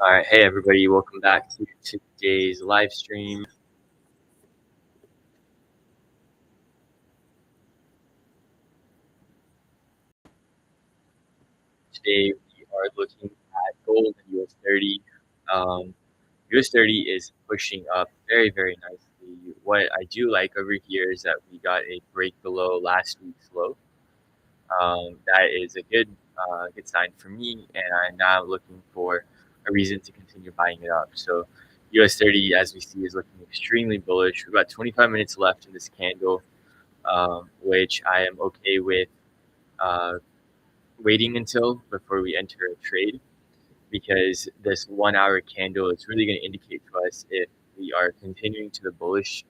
All right, hey everybody, welcome back to today's live stream. Today we are looking at gold and US30. US30 is pushing up very, very nicely. What I do like over here is that we got a break below last week's low. That is a good sign for me, and I'm now looking for a reason to continue buying it up. So US30, as we see, is looking extremely bullish. We've got 25 minutes left in this candle, which I am okay with uh, waiting until before we enter a trade, because this 1 hour candle is really going to indicate to us if we are continuing to the bullish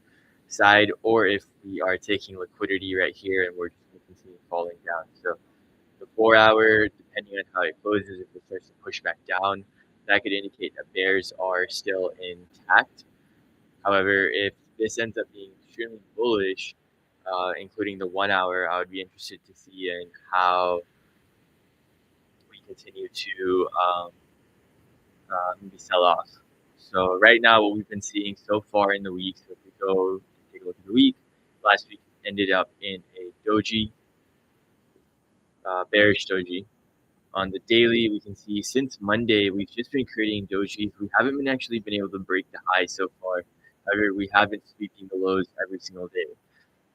side or if we are taking liquidity right here and we're just going to continue falling down. So the 4 hour, depending on how it closes, if it starts to push back down, that could indicate that bears are still intact. However, if this ends up being extremely bullish, including the 1 hour, I would be interested to see in how we continue to maybe sell off. So right now, what we've been seeing so far in the week, so if we go take a look at the week, last week ended up in a doji, bearish doji. On the daily, we can see since Monday, we've just been creating dojis. We haven't been actually been able to break the high so far. However, we have been sweeping the lows every single day.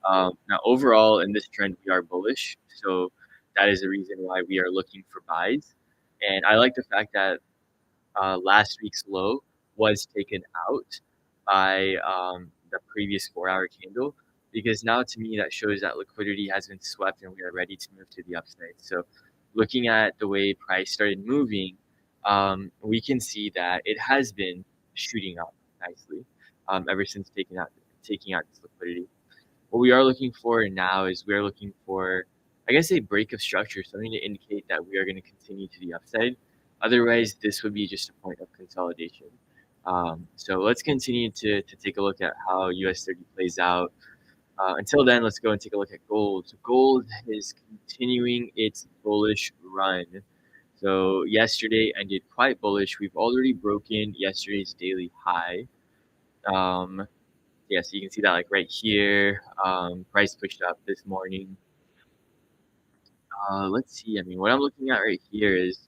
Now, overall, in this trend, we are bullish. So that is the reason why we are looking for buys. And I like the fact that last week's low was taken out by the previous 4 hour candle, because now to me that shows that liquidity has been swept and we are ready to move to the upside. So looking at the way price started moving, we can see that it has been shooting up nicely ever since taking out this liquidity. What we are looking for now is we are looking for, I guess, a break of structure, something to indicate that we are going to continue to the upside. Otherwise, this would be just a point of consolidation. So let's continue to take a look at how US30 plays out. Until then, let's go and take a look at gold. So gold is continuing its bullish run. So yesterday ended quite bullish. We've already broken yesterday's daily high. Yeah, so you can see that like right here. Price pushed up this morning. Let's see. I mean, what I'm looking at right here is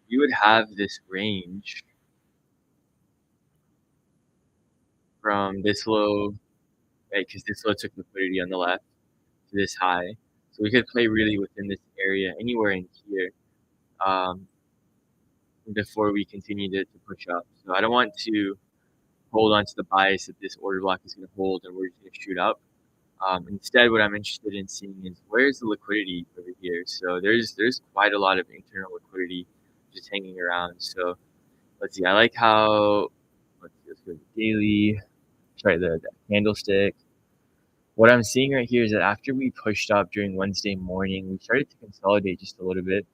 you would have this range from this low, right? Because this low took liquidity on the left to this high. So we could play really within this area, anywhere in here, um, before we continue to push up. So I don't want to hold on to the bias that this order block is going to hold and we're just going to shoot up. Instead, what I'm interested in seeing is where's the liquidity over here. So there's quite a lot of internal liquidity just hanging around. So let's see. I like how let's go to daily. Sorry, the candlestick. What I'm seeing right here is that after we pushed up during Wednesday morning, we started to consolidate just a little bit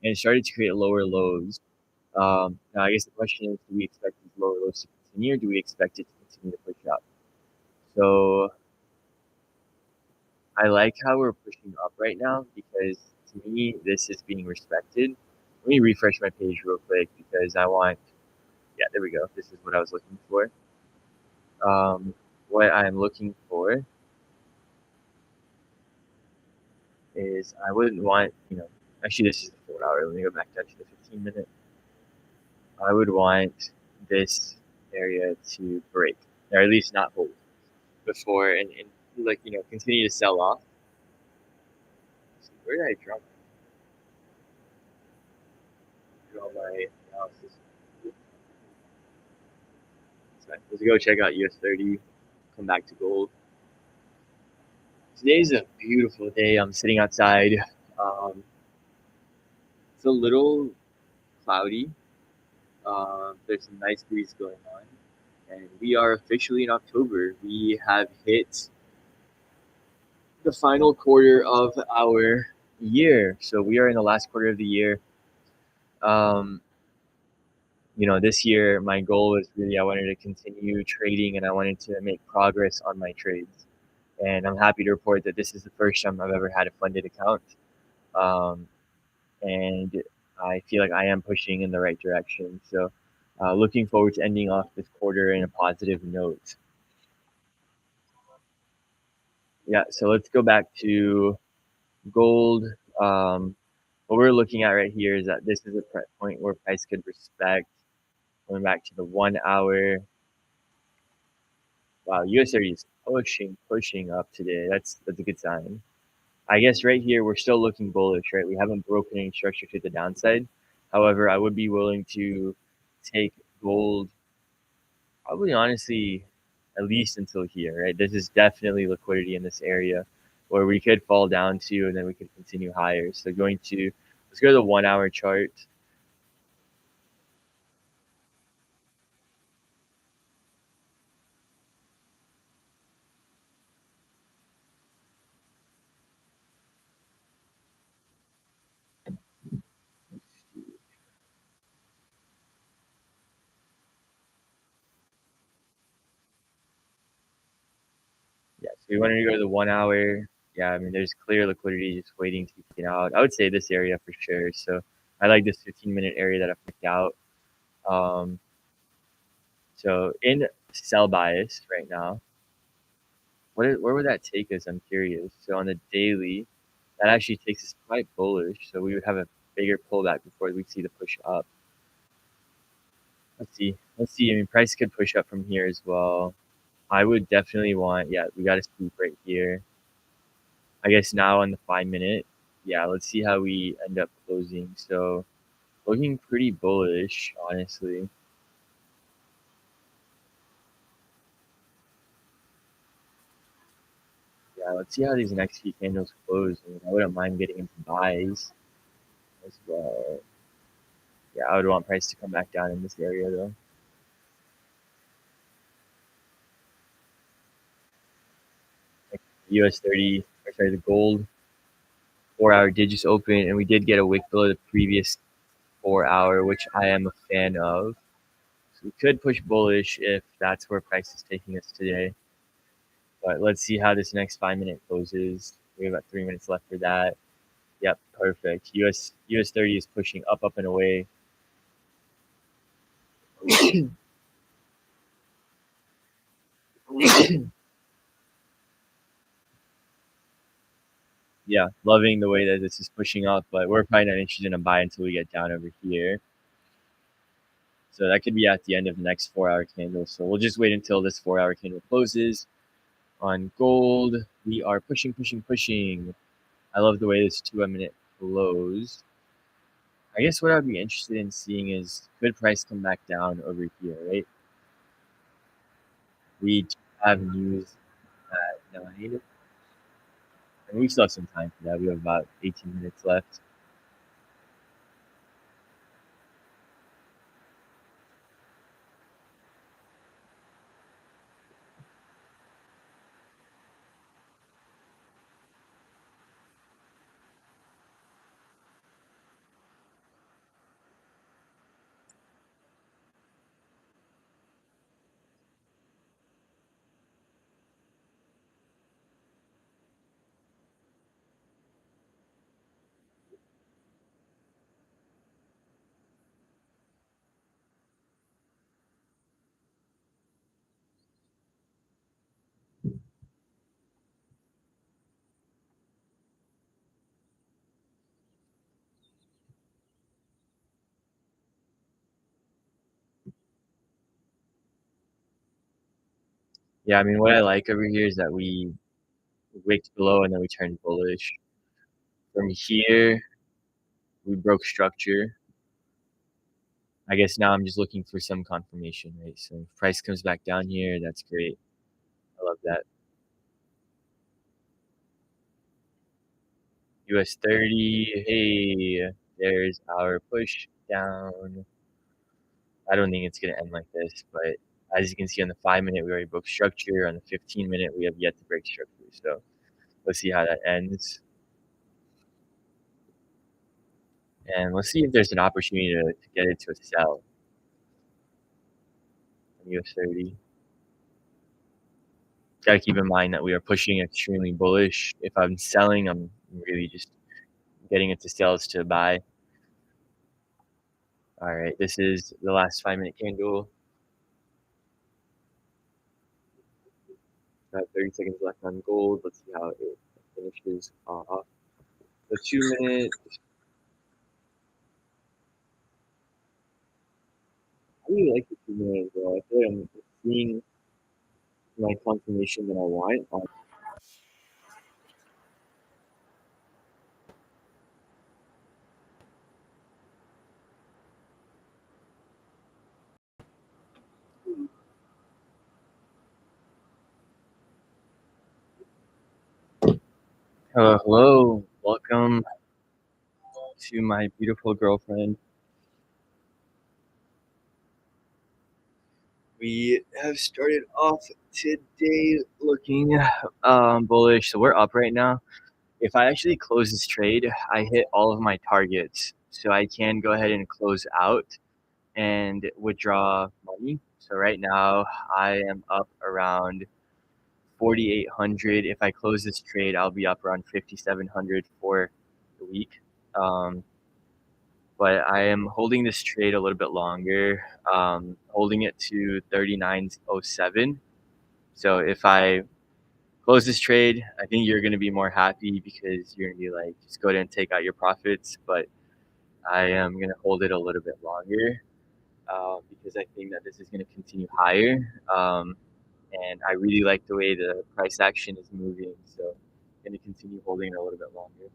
and it started to create lower lows. Now, I guess the question is, do we expect these lower lows to continue, or do we expect it to continue to push up? So I like how we're pushing up right now, because to me, this is being respected. Let me refresh my page real quick because I want, yeah, there we go. This is what I was looking for. What I'm looking for is I wouldn't want, actually, this is the 4 hour. Let me go back down to the 15 minute. I would want this area to break, or at least not hold before, and like, continue to sell off. So where did I draw my analysis? So let's go check out US30, come back to gold. Today's a beautiful day. I'm sitting outside. It's a little cloudy. There's some nice breeze going on, and we are officially in October. We have hit the final quarter of our year, so we are in the last quarter of the year. Um, this year my goal was really I wanted to continue trading and I wanted to make progress on my trades. And I'm happy to report that this is the first time I've ever had a funded account. And I feel like I am pushing in the right direction. So, looking forward to ending off this quarter in a positive note. Yeah, so let's go back to gold. Um, what we're looking at right here is that this is a point where price could respect. Going back to the 1 hour. Wow, US30 is pushing up today. That's a good sign. I guess right here we're still looking bullish, right? We haven't broken any structure to the downside. However, I would be willing to take gold probably honestly at least until here, right? This is definitely liquidity in this area where we could fall down to and then we could continue higher. So let's go to the 1 hour chart. Yeah, so we wanted to go to the 1 hour. Yeah, I mean there's clear liquidity just waiting to be taken out. I would say this area for sure. So I like this 15-minute area that I picked out. Um, so in sell bias right now, where would that take us? I'm curious. So on the daily, that actually takes us quite bullish. So we would have a bigger pullback before we see the push up. Let's see. Let's see. I mean, price could push up from here as well. I would definitely want, yeah, we got a sweep right here. I guess now on the 5 minute, yeah, let's see how we end up closing. So looking pretty bullish, honestly. Yeah, let's see how these next few candles close. I mean, I wouldn't mind getting into buys as well. Yeah, I would want price to come back down in this area though. Like US30, or sorry, the gold 4 hour did just open, and we did get a wick below the previous 4 hour, which I am a fan of. So we could push bullish if that's where price is taking us today. But let's see how this next 5 minute closes. We have about 3 minutes left for that. Yep, perfect. US30 is pushing up and away. Yeah, loving the way that this is pushing up, but we're probably not interested in a buy until we get down over here. So that could be at the end of the next 4 hour candle. So we'll just wait until this 4 hour candle closes. On gold, we are pushing. I love the way this 2 minute closed. I guess what I'd be interested in seeing is could price come back down over here, right? We do have news at 9, and we still have some time for that. We have about 18 minutes left. Yeah, I mean, what I like over here is that we wicked below and then we turned bullish. From here, we broke structure. I guess now I'm just looking for some confirmation, right? So if price comes back down here, that's great. I love that. US30, hey, there's our push down. I don't think it's going to end like this, but as you can see on the 5 minute, we already broke structure. On the 15 minute, we have yet to break structure. So let's see how that ends. And let's see if there's an opportunity to get into a sell on US30. Got to keep in mind that we are pushing extremely bullish. If I'm selling, I'm really just getting into sales to buy. All right, this is the last 5-minute candle. Got 30 seconds left on gold. Let's see how it finishes off. The 2 minute. I really like the 2 minute as well. I feel like I'm seeing my confirmation that I want. Hello, hello. Welcome to my beautiful girlfriend. We have started off today looking bullish. So we're up right now. If I actually close this trade, I hit all of my targets. So I can go ahead and close out and withdraw money. So right now I am up around 4,800. If I close this trade, I'll be up around 5,700 for the week. Um, but I am holding this trade a little bit longer, holding it to 39.07. So if I close this trade, I think you're going to be more happy because you're going to be like, just go ahead and take out your profits. But I am going to hold it a little bit longer because I think that this is going to continue higher. And I really like the way the price action is moving. So I'm going to continue holding it a little bit longer.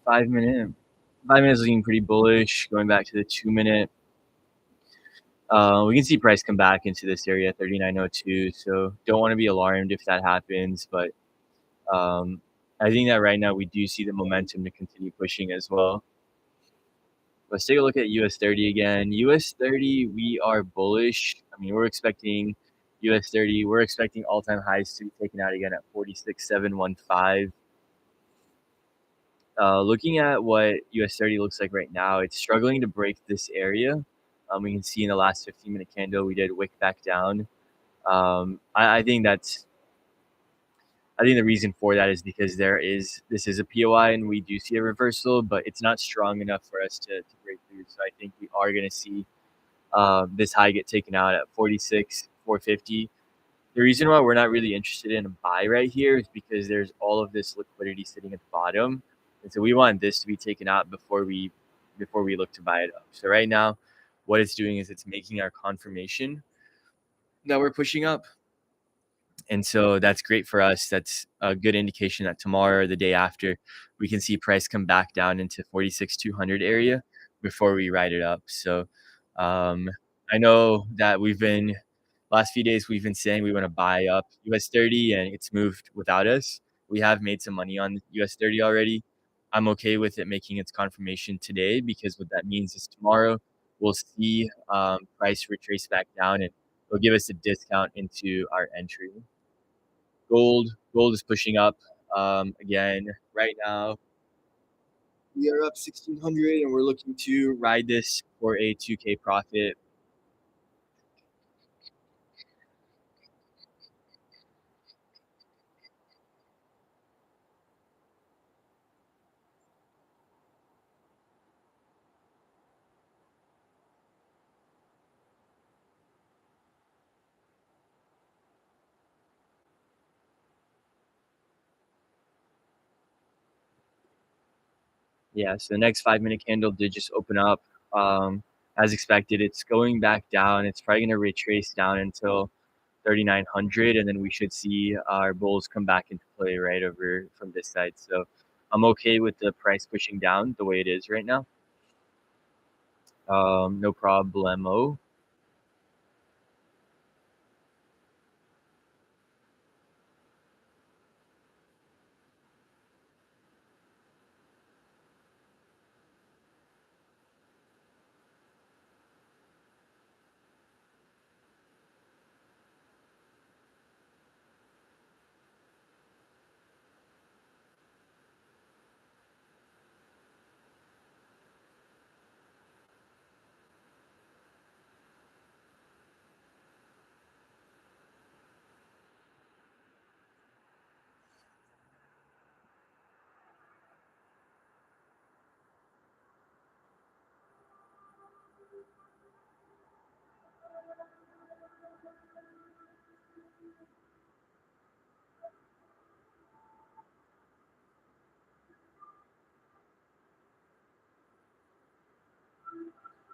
5 minute. 5 minutes looking pretty bullish. Going back to the 2 minute, we can see price come back into this area 39.02. So don't want to be alarmed if that happens, but I think that right now we do see the momentum to continue pushing as well. Let's take a look at US30 again. US30, we are bullish. I mean, we're expecting US30. We're expecting all-time highs to be taken out again at 46,715. Looking at what US30 looks like right now, it's struggling to break this area. We can see in the last 15-minute candle, we did wick back down. I think the reason for that is because this is a POI and we do see a reversal, but it's not strong enough for us to break through. So I think we are going to see this high get taken out at 46,450. The reason why we're not really interested in a buy right here is because there's all of this liquidity sitting at the bottom, and so we want this to be taken out before we look to buy it up. So right now, what it's doing is it's making our confirmation that we're pushing up, and so that's great for us. That's a good indication that tomorrow or the day after, we can see price come back down into 46,200 area before we ride it up. So I know that last few days we've been saying we want to buy up US30 and it's moved without us. We have made some money on US30 already. I'm okay with it making its confirmation today because what that means is tomorrow we'll see price retrace back down and it'll give us a discount into our entry. Gold is pushing up. Again, right now we are up 1,600, and we're looking to ride this for a 2K profit. Yeah, so the next 5-minute candle did just open up. As expected, it's going back down. It's probably going to retrace down until 3,900, and then we should see our bulls come back into play right over from this side. So I'm okay with the price pushing down the way it is right now. No problemo.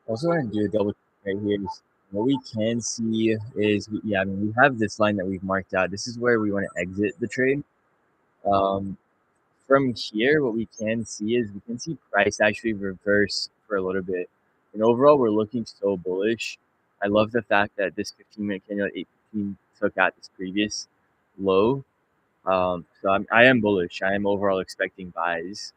Also, want to do a double check right here. What we can see is, yeah, I mean, we have this line that we've marked out. This is where we want to exit the trade. Um, from here, what we can see is we can see price actually reverse for a little bit. And overall, we're looking so bullish. I love the fact that this 15-minute candle at 8:15 took out this previous low. So I am bullish. I am overall expecting buys.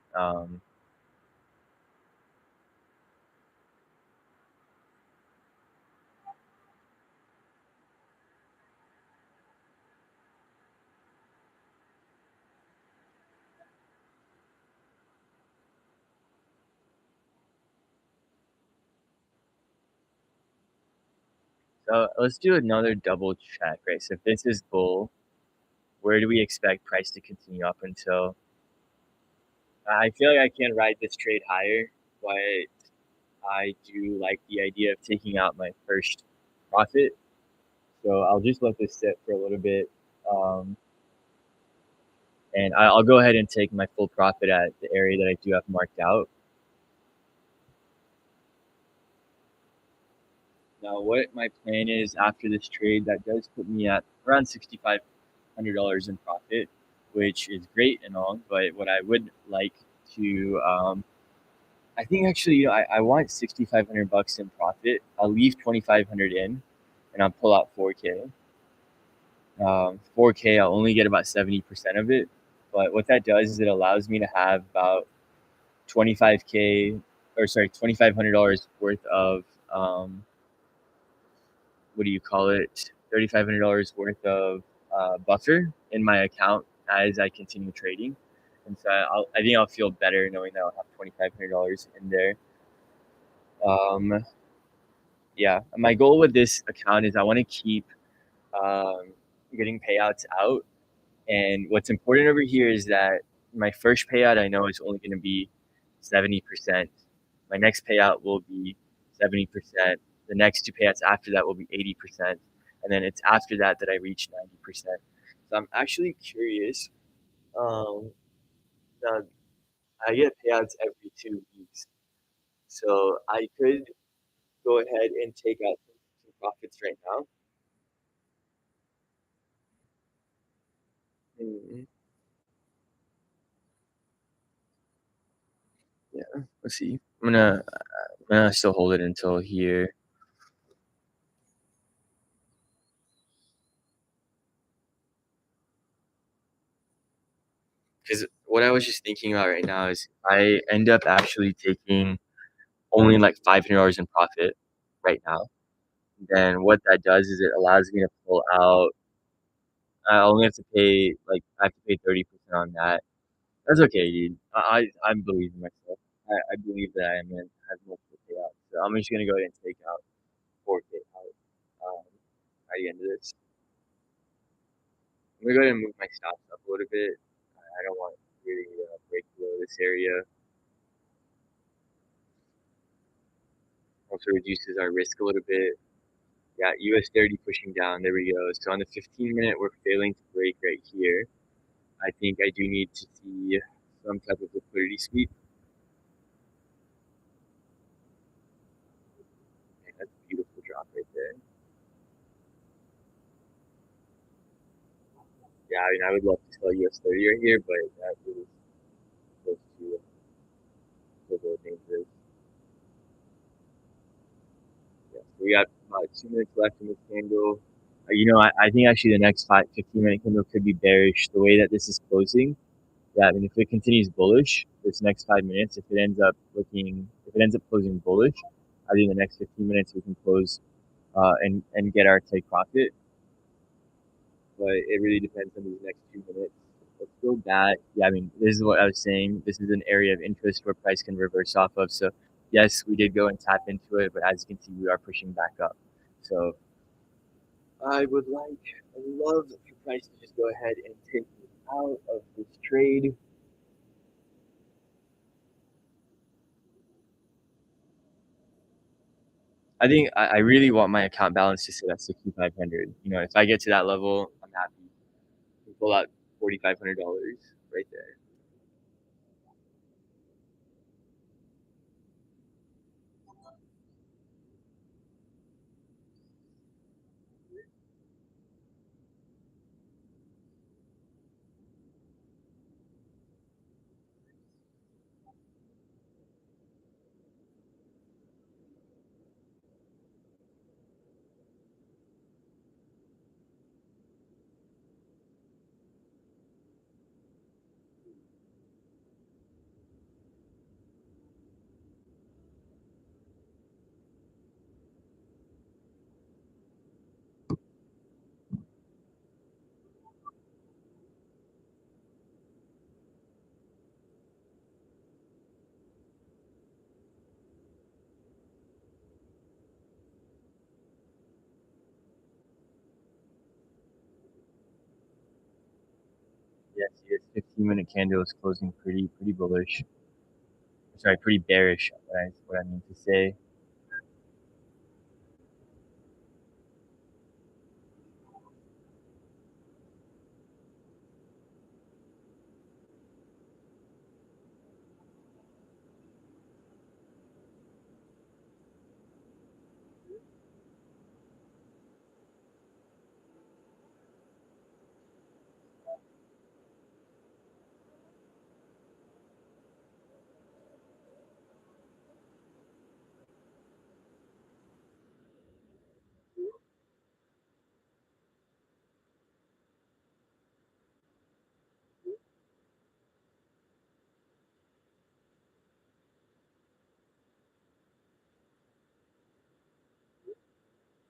So let's do another double check, right? So if this is bull, where do we expect price to continue up until? I feel like I can ride this trade higher, but I do like the idea of taking out my first profit. So I'll just let this sit for a little bit, um, and I'll go ahead and take my full profit at the area that I do have marked out. Now, what my plan is after this trade, that does put me at around $6,500 in profit, which is great and all. But what I would like to, I think actually, I want 6,500 bucks in profit. I'll leave 2,500 in, and I'll pull out 4K. 4K, I'll only get about 70% of it. But what that does is it allows me to have about 25K, or sorry, $2,500 worth of what do you call it? $3,500 worth of buffer in my account as I continue trading. And so I think I'll feel better knowing that I'll have $2,500 in there. Um, yeah, my goal with this account is I want to keep um, getting payouts out. And what's important over here is that my first payout I know is only going to be 70%. My next payout will be 70%. The next two payouts after that will be 80%. And then it's after that that I reach 90%. So I'm actually curious. Um, now I get payouts every 2 weeks. So I could go ahead and take out some profits right now. Mhm. Yeah, let's see. I'm gonna still hold it until here. Because what I was just thinking about right now is I end up actually taking only like $500 in profit right now. Then what that does is it allows me to pull out. I only have to pay like I have to pay 30% on that. That's okay, dude. I believe in myself. I believe that I am gonna have multiple payouts. So I'm just gonna go ahead and take out 4K out at the end of this. I'm gonna go ahead and move my stops up a little bit. I don't want to really break below this area. Also reduces our risk a little bit. Yeah, US30 pushing down. There we go. So on the 15-minute, we're failing to break right here. I think I do need to see some type of liquidity sweep. And that's a beautiful drop right there. Yeah, I mean, I would love to sell US30 right here, but that is close to a little dangerous. Yeah, so we got about 2 minutes left in this candle. I think actually the next 15-minute candle could be bearish. The way that this is closing, yeah, I mean, if it continues bullish this next 5 minutes, if it ends up closing bullish, I think the next 15 minutes we can close and get our take profit. But it really depends on these next 2 minutes. Let's go back. Yeah, I mean, this is what I was saying. This is an area of interest where price can reverse off of. So, yes, we did go and tap into it, but as you can see, we are pushing back up. So, I would love for price to just go ahead and take me out of this trade. I think I really want my account balance to sit at 6,500. If I get to that level, I'm happy. We pull out $4,500 right there. Yes, yes. 15-minute candle is closing pretty bullish. Sorry, pretty bearish. What I mean to say.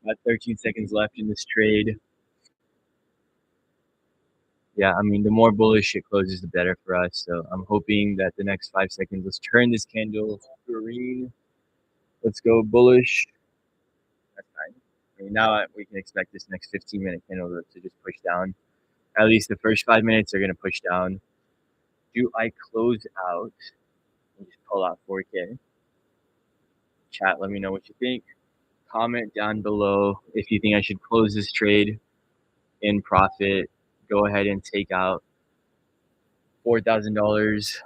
About 13 seconds left in this trade. Yeah, I mean, the more bullish it closes, the better for us. So I'm hoping that the next 5 seconds, let's turn this candle green. Let's go bullish. That's fine. I mean, now we can expect this next 15-minute candle to just push down. At least the first 5 minutes are going to push down. Do I close out and just pull out 4K? Chat, let me know what you think. Comment down below if you think I should close this trade in profit. Go ahead and take out $4,000,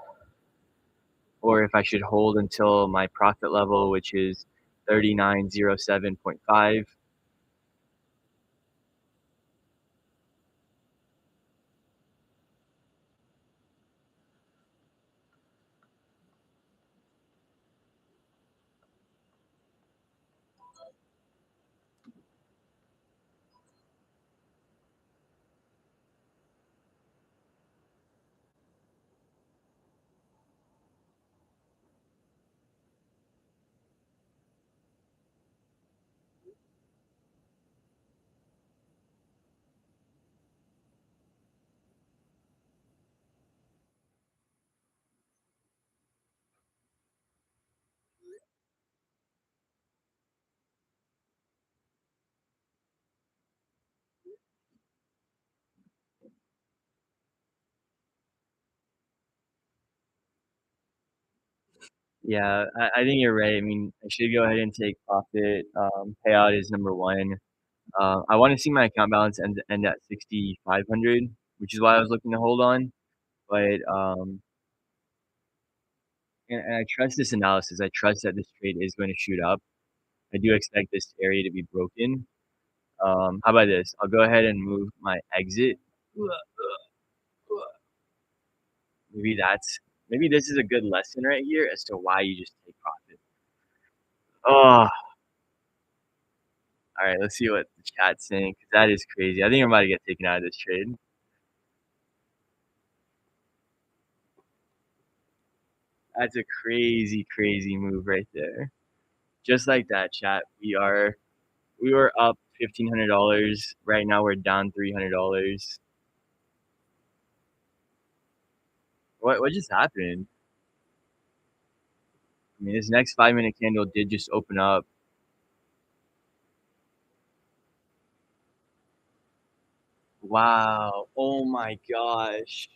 or if I should hold until my profit level, which is 3907.5. Yeah, I think you're right. I mean, I should go ahead and take profit. Payout is number one. I want to see my account balance end at 6,500, which is why I was looking to hold on. But and I trust this analysis. I trust that this trade is going to shoot up. I do expect this area to be broken. How about this? I'll go ahead and move my exit. Maybe this is a good lesson right here as to why you just take profit. Oh, all right. Let's see what the chat's saying, 'cause that is crazy. I think I'm about to get taken out of this trade. That's a crazy, crazy move right there. Just like that, chat. We were up $1,500. Right now we're down $300. What just happened? I mean, this next 5-minute candle did just open up. Wow. Oh my gosh.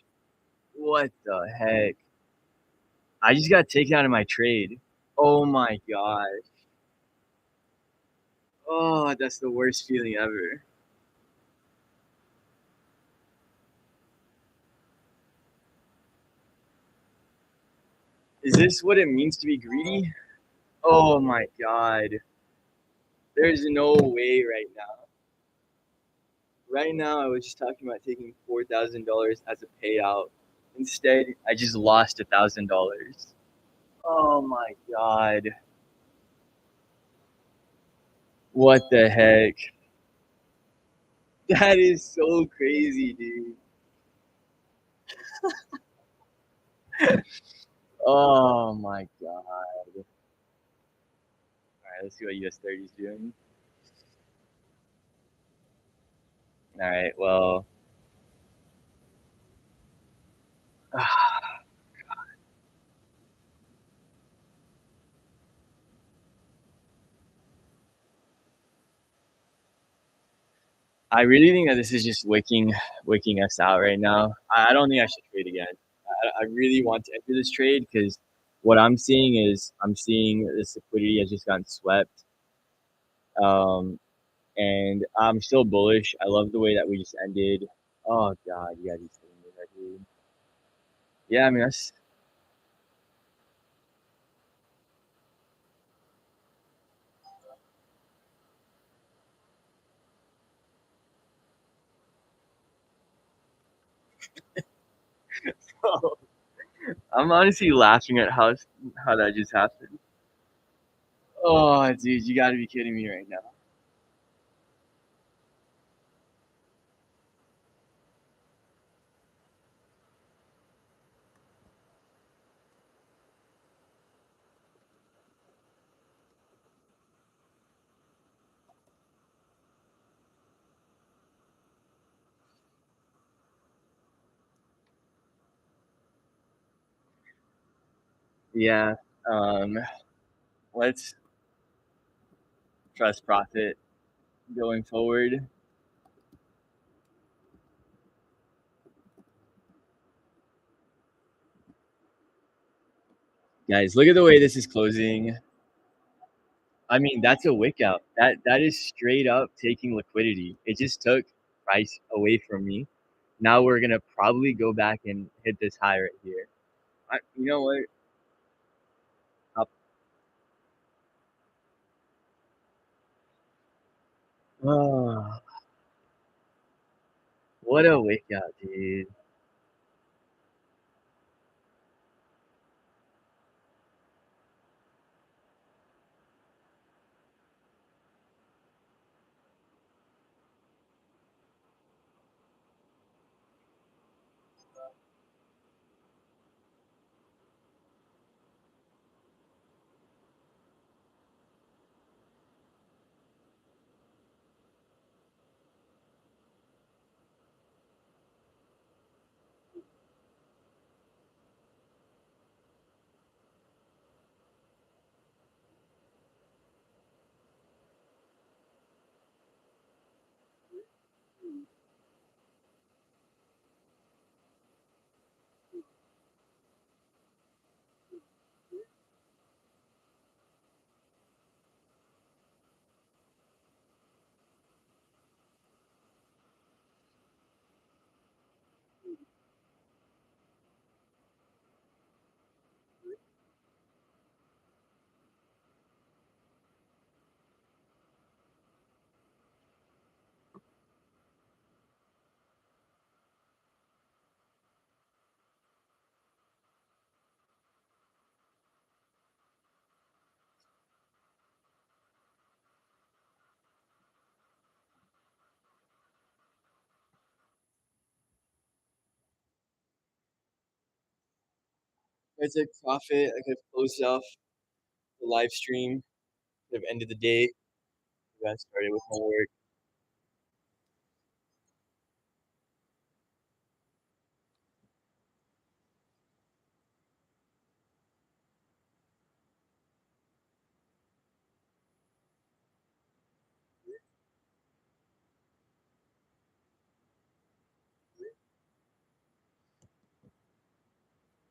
What the heck? I just got taken out of my trade. Oh my gosh. Oh, that's the worst feeling ever. Is this what it means to be greedy? Oh my god. There's no way right now. Right now, I was just talking about taking $4,000 as a payout. Instead, I just lost $1,000. Oh my god. What the heck? That is so crazy, dude. Oh my god. Alright, let's see what US30 is doing. Alright, well. I really think that this is just wicking us out right now. I don't think I should trade again. I really want to enter this trade because what I'm seeing this liquidity has just gotten swept. Um, and I'm still bullish. I love the way that we just ended. Oh god, you gotta be kidding me, that dude. Yeah, I mean that's I'm honestly laughing at how that just happened. Oh dude, you gotta be kidding me right now. Yeah. Um let's trust profit going forward. Guys, look at the way this is closing. I mean, that's a wick out. That is straight up taking liquidity. It just took price away from me. Now we're gonna probably go back and hit this high right here. You know what? I'll, oh, what a wick out, dude. I took profit. I could have closed off the live stream, could have ended the day, got started with my work.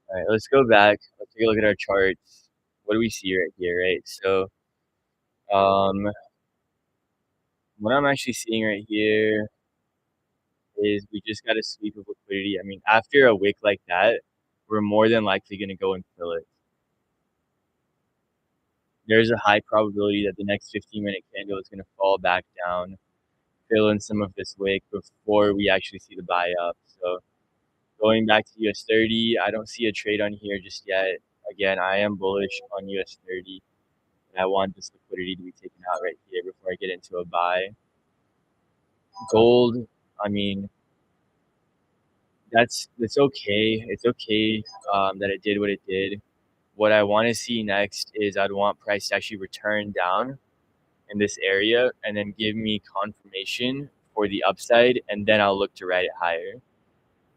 All right, let's go back. Let's take a look at our charts. What do we see right here, right? So, um, what I'm actually seeing right here is we just got a sweep of liquidity. I mean, after a wick like that, we're more than likely going to go and fill it. There's a high probability that the next 15-minute candle is going to fall back down, fill in some of this wick before we actually see the buy up. So going back to US30, I don't see a trade on here just yet. Again, I am bullish on US30. And I want this liquidity to be taken out right here before I get into a buy. Gold, I mean, that's okay. It's okay that it did what it did. What I want to see next is I'd want price to actually return down in this area and then give me confirmation for the upside, and then I'll look to ride it higher.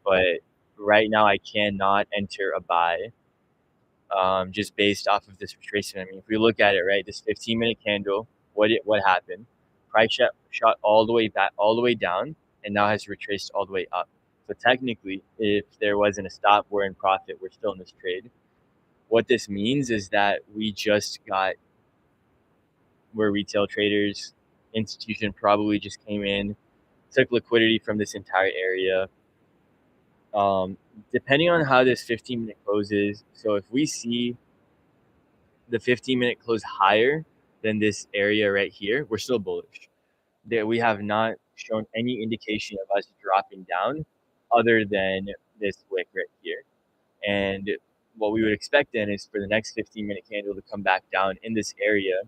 But right now, I cannot enter a buy just based off of this retracement. I mean, if we look at it, right, this 15-minute candle, what happened? Price shot all the way back, all the way down, and now has retraced all the way up. So technically, if there wasn't a stop, we're in profit. We're still in this trade. What this means is that we're retail traders. Institution probably just came in, took liquidity from this entire area. Depending on how this 15-minute closes, so if we see the 15-minute close higher than this area right here, we're still bullish. That we have not shown any indication of us dropping down other than this wick right here. And what we would expect then is for the next 15-minute candle to come back down in this area,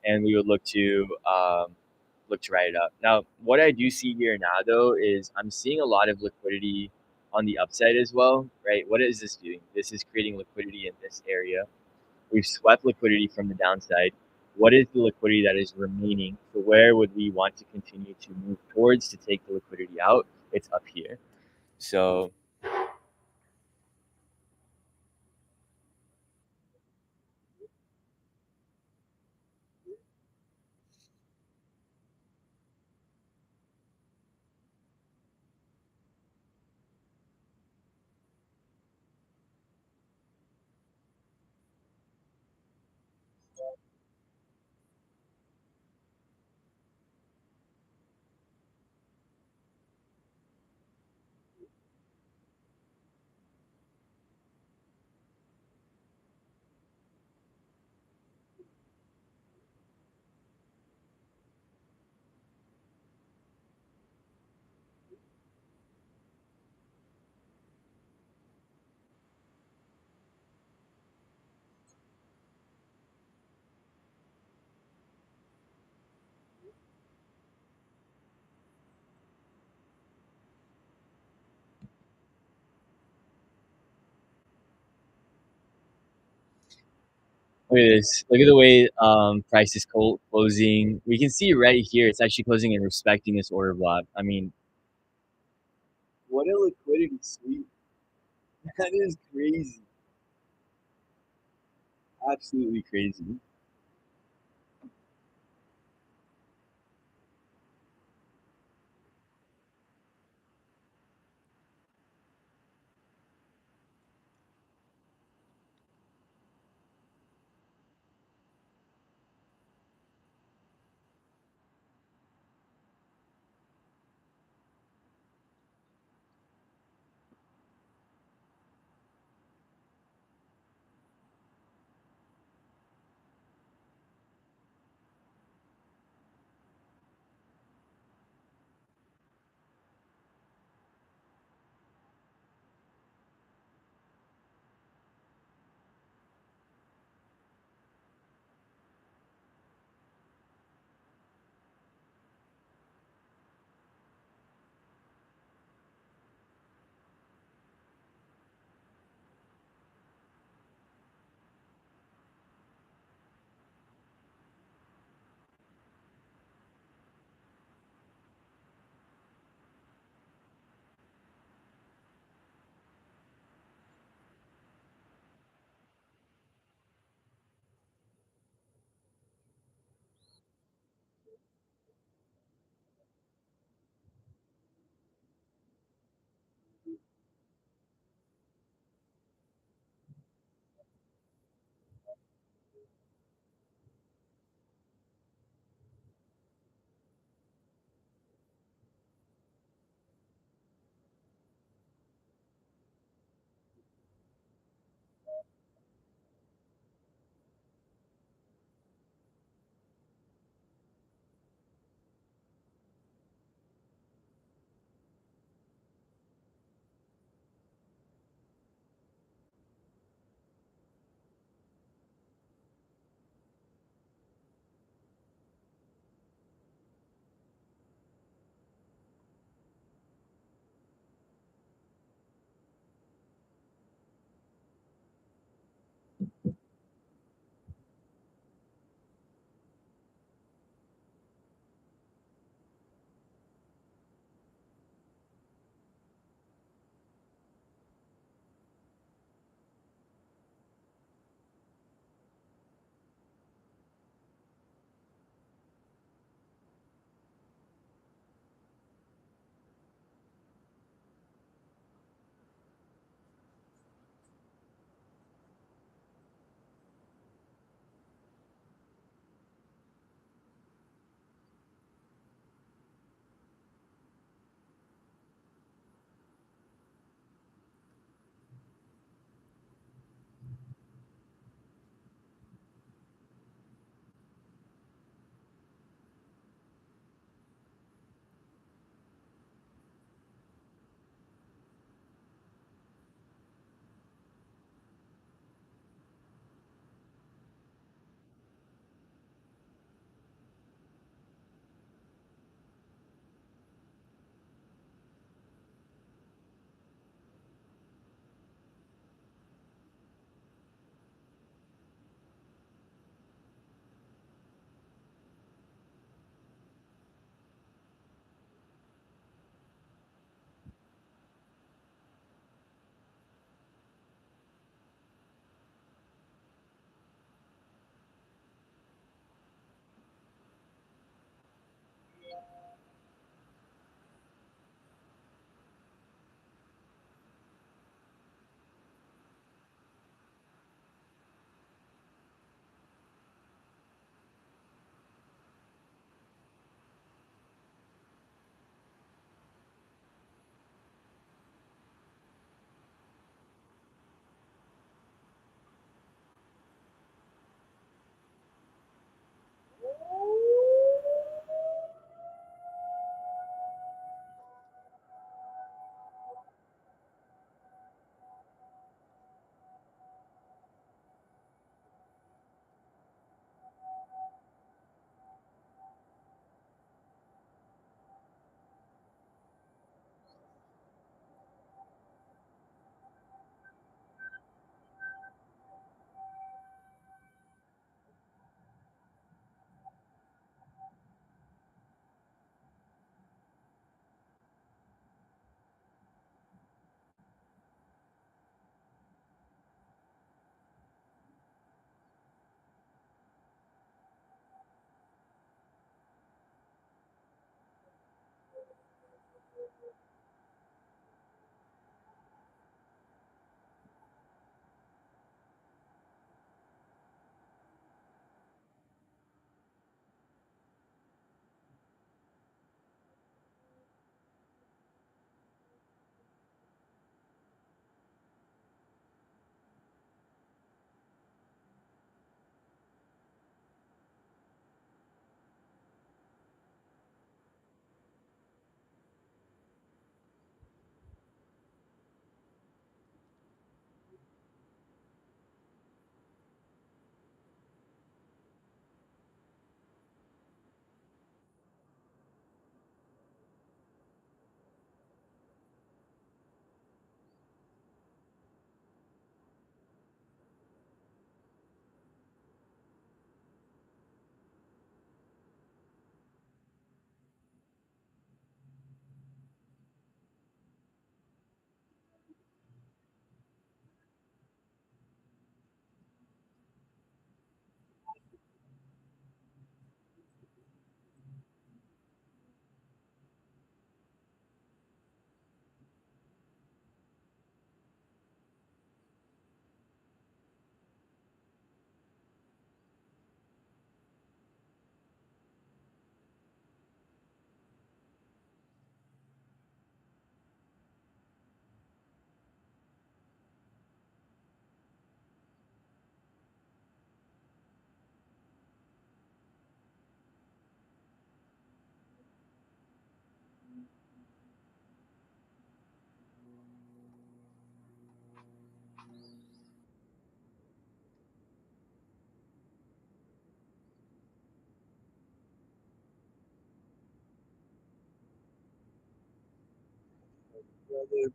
and we would look to ride it up. Now, what I do see here now though is I'm seeing a lot of liquidity on the upside as well, right? What is this doing? This is creating liquidity in this area. We've swept liquidity from the downside. What is the liquidity that is remaining? So where would we want to continue to move towards to take the liquidity out? It's up here. So look at this. Look at the way price is closing. We can see right here it's actually closing and respecting this order block. I mean, what a liquidity sweep. That is crazy. Absolutely crazy.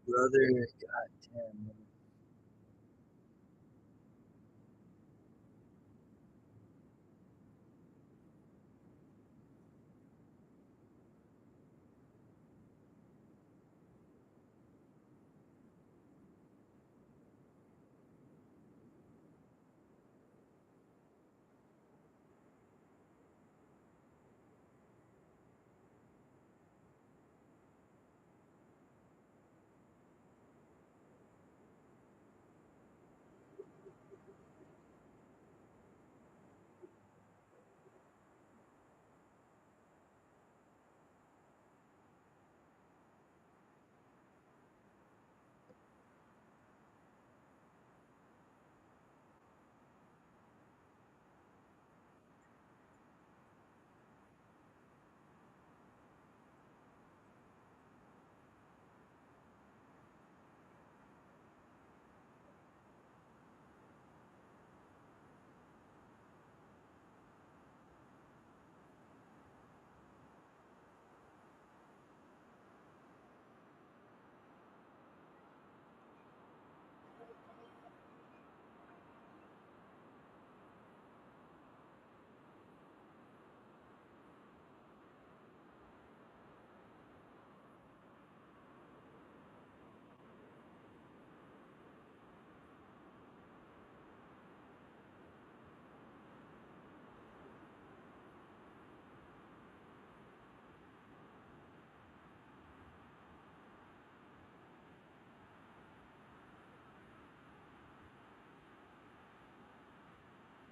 Brother, god damn.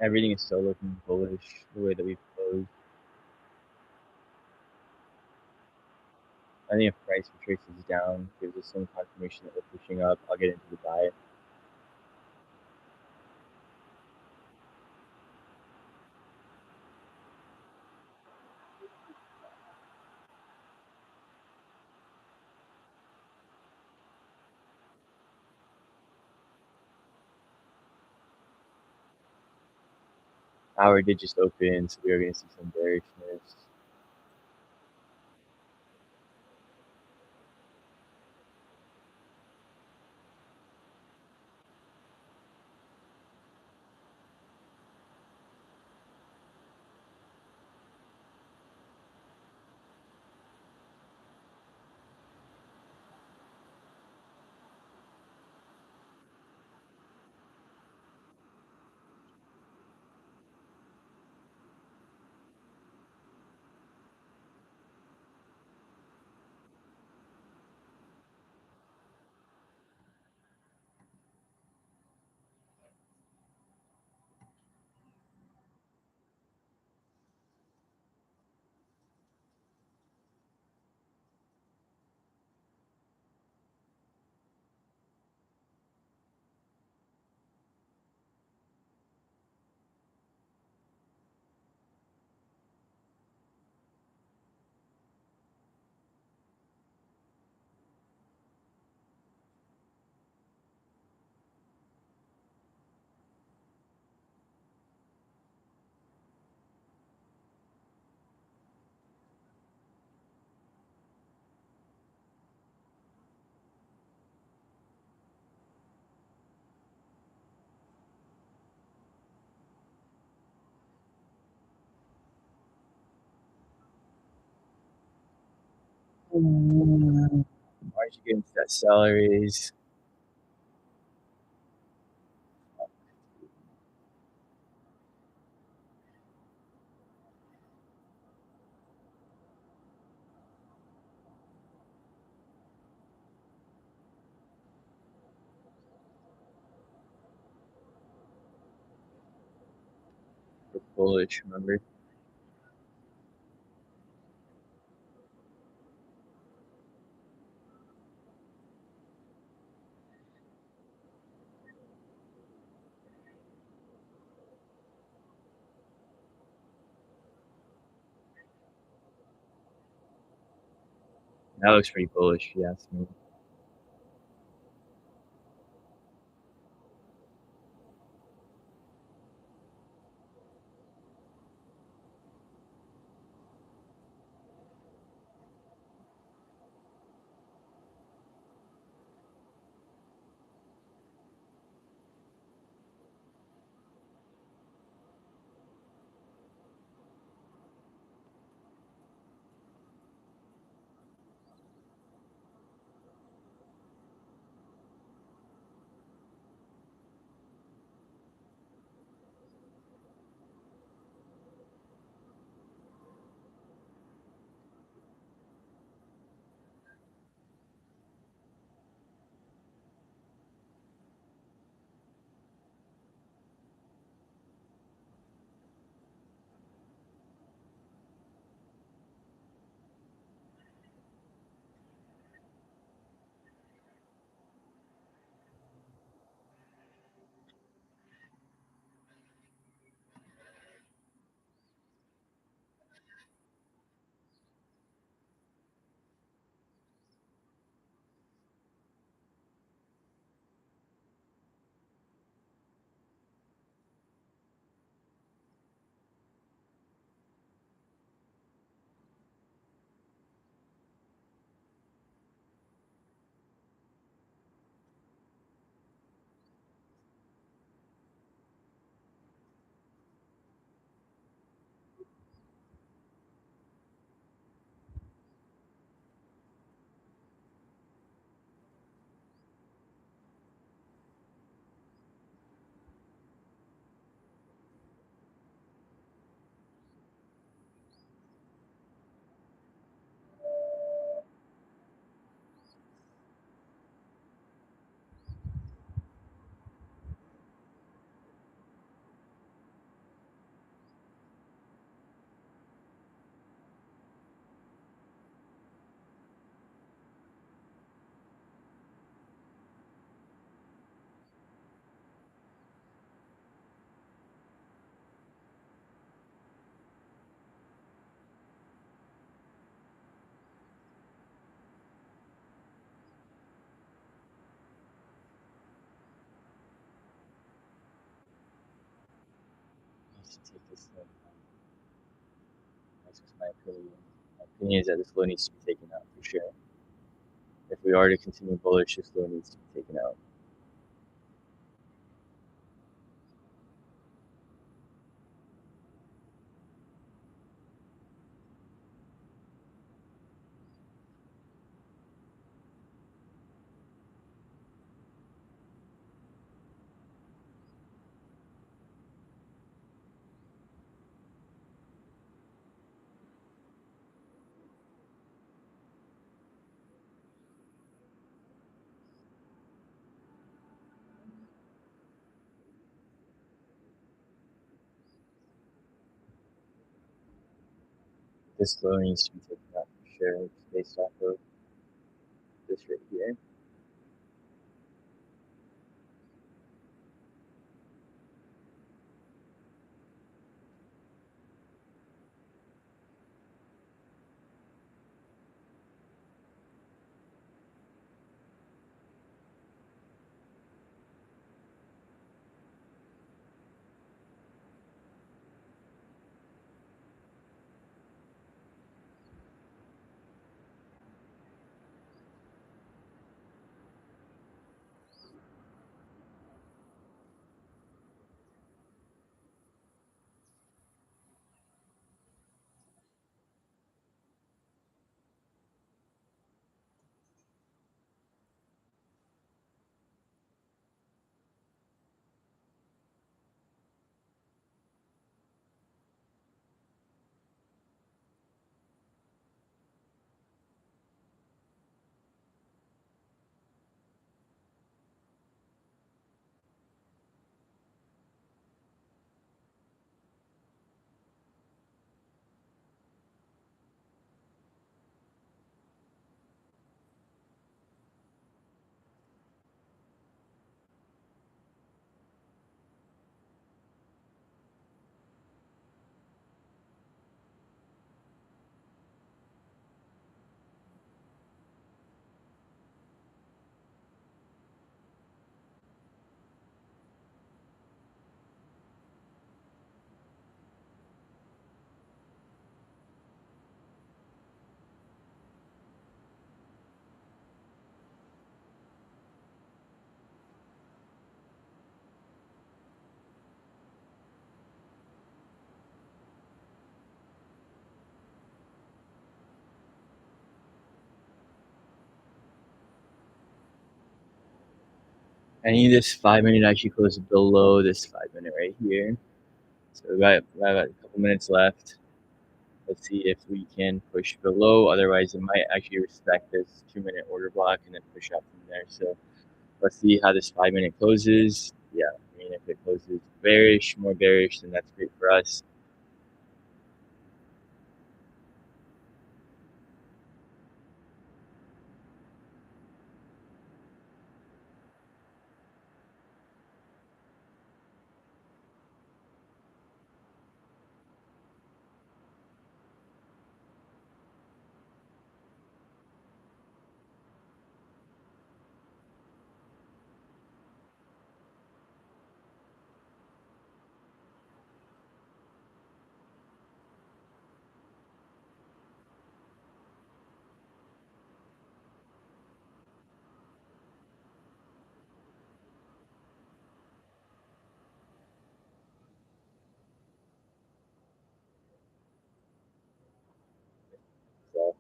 Everything is still looking bullish the way that we've closed. I think if price retraces down, gives us some confirmation that we're pushing up, I'll get into the buy. Hour did just open, so we are going to see some bearishness. Margin against that salaries. We're bullish, remember? That looks pretty bullish, if you ask me. to take this low down. That's just my opinion. My opinion is that this low needs to be taken out for sure. If we are to continue bullish, this low needs to be taken out. This low needs to be taken out for sure, based off of this right here. I need this 5 minute actually close below this 5 minute right here. So we got a couple minutes left. Let's see if we can push below. Otherwise, it might actually respect this 2 minute order block and then push up from there. So let's see how this 5 minute closes. Yeah, I mean, if it closes bearish, more bearish, then that's great for us. So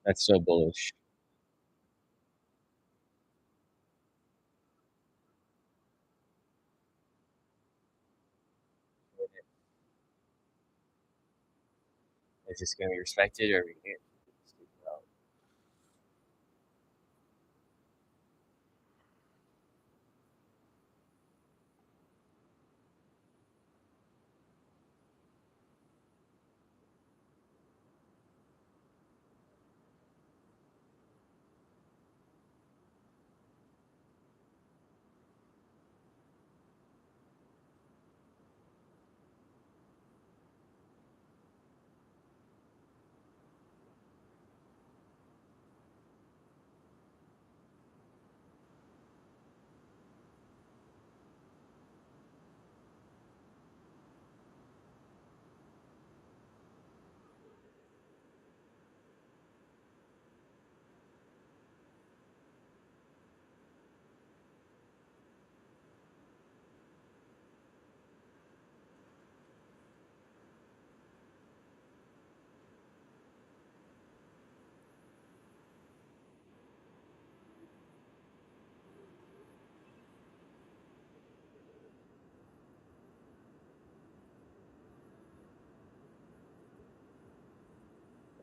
that's so bullish. Is this going to be respected or are we going to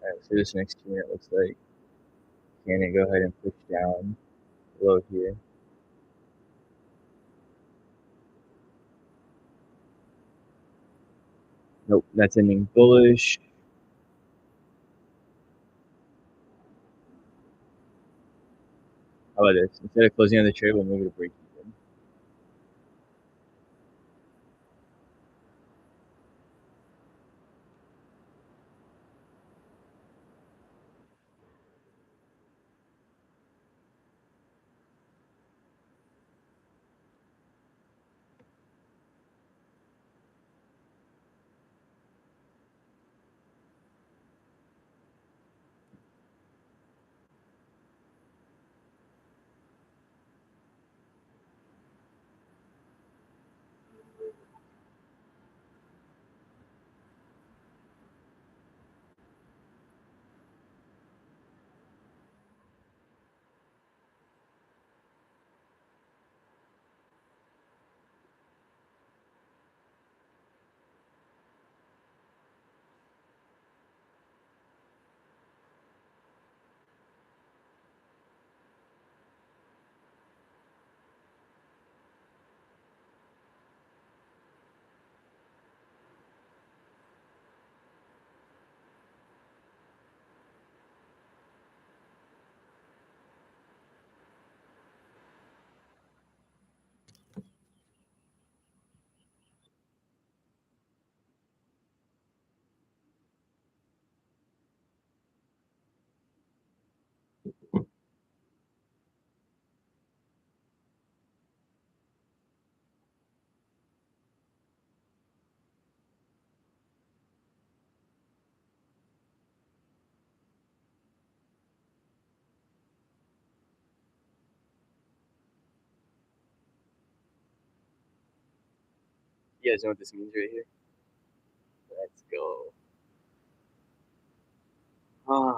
Alright, so this next unit looks like can it go ahead and push down below here. Nope, that's ending bullish. How about this? Instead of closing on the trade, we'll move it to break even. You guys know what this means right here? Let's go. Ah,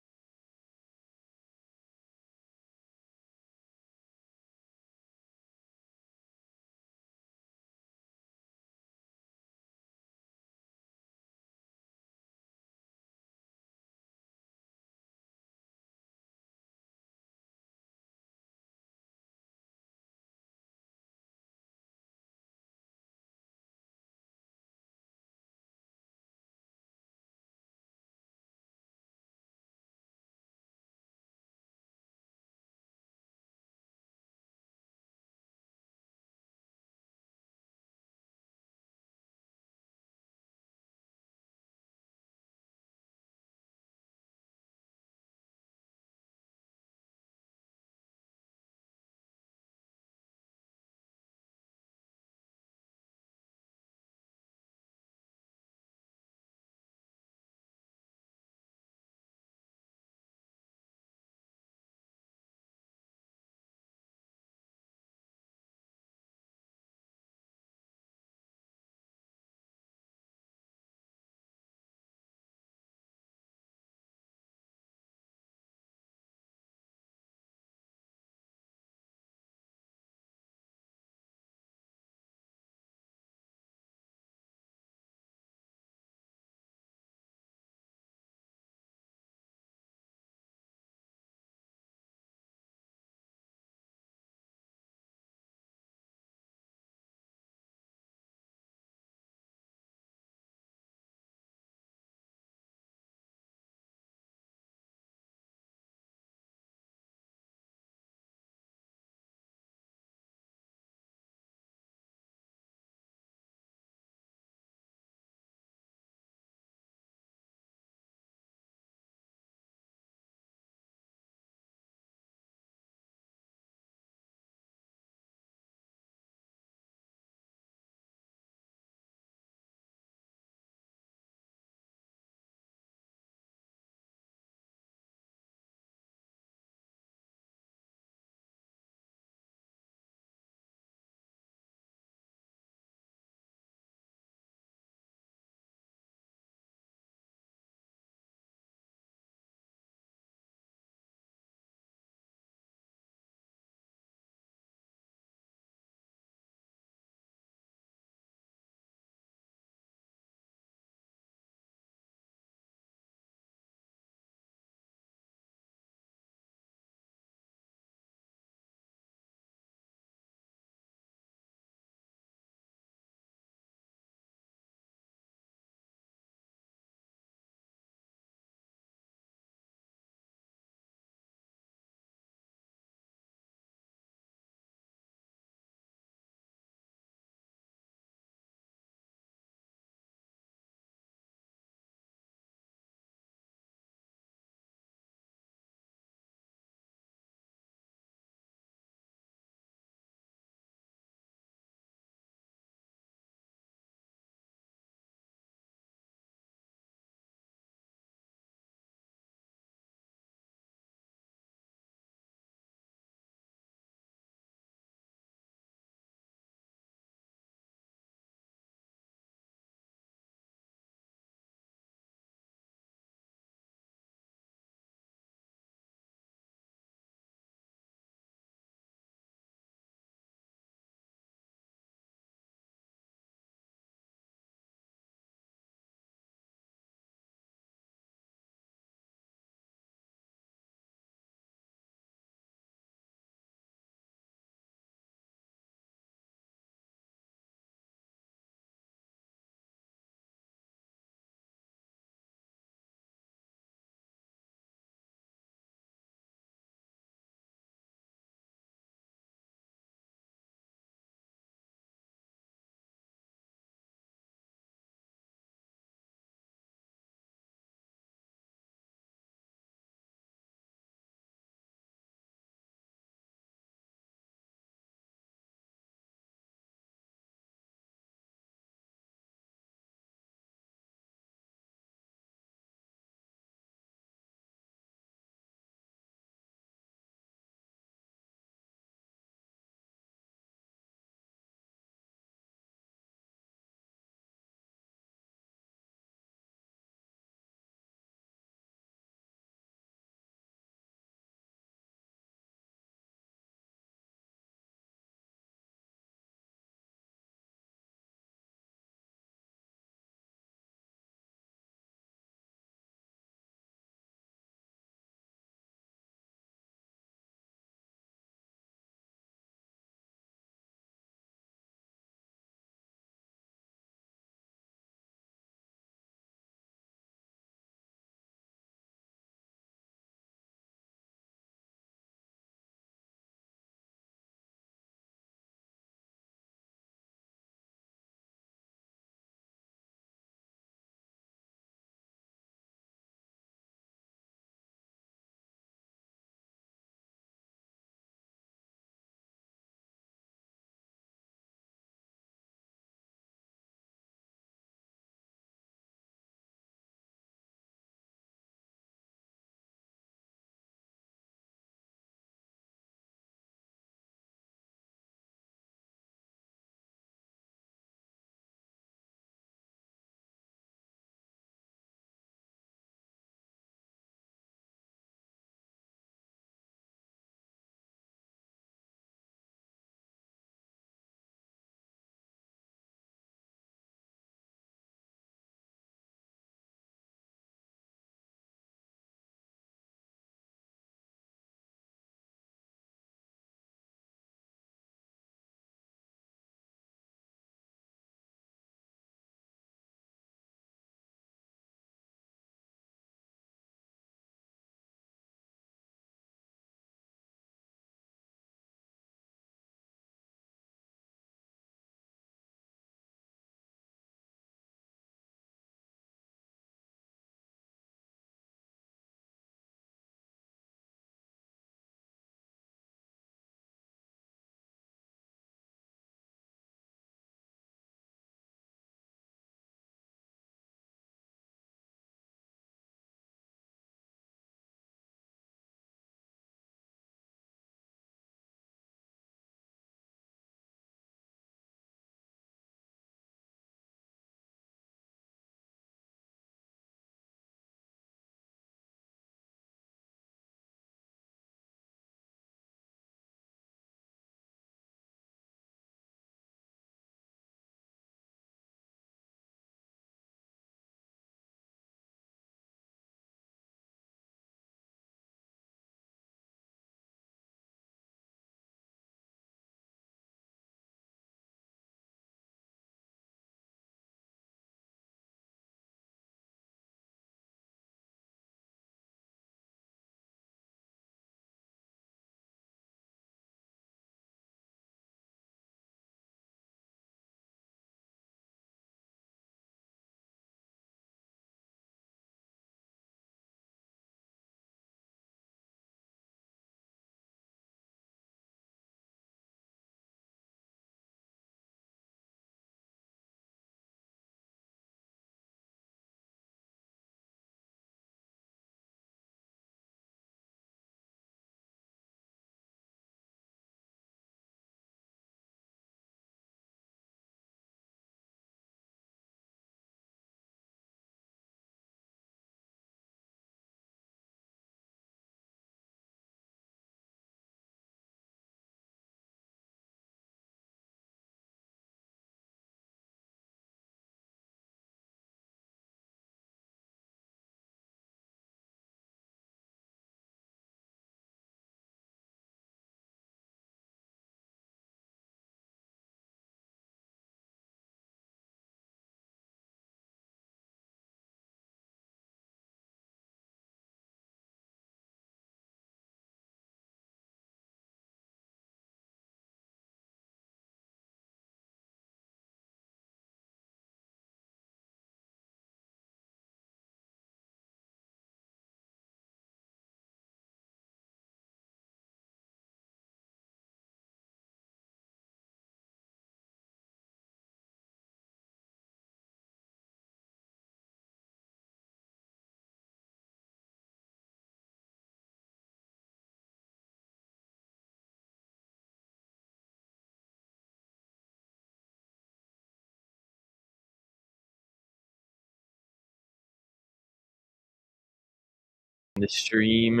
The stream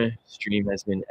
has been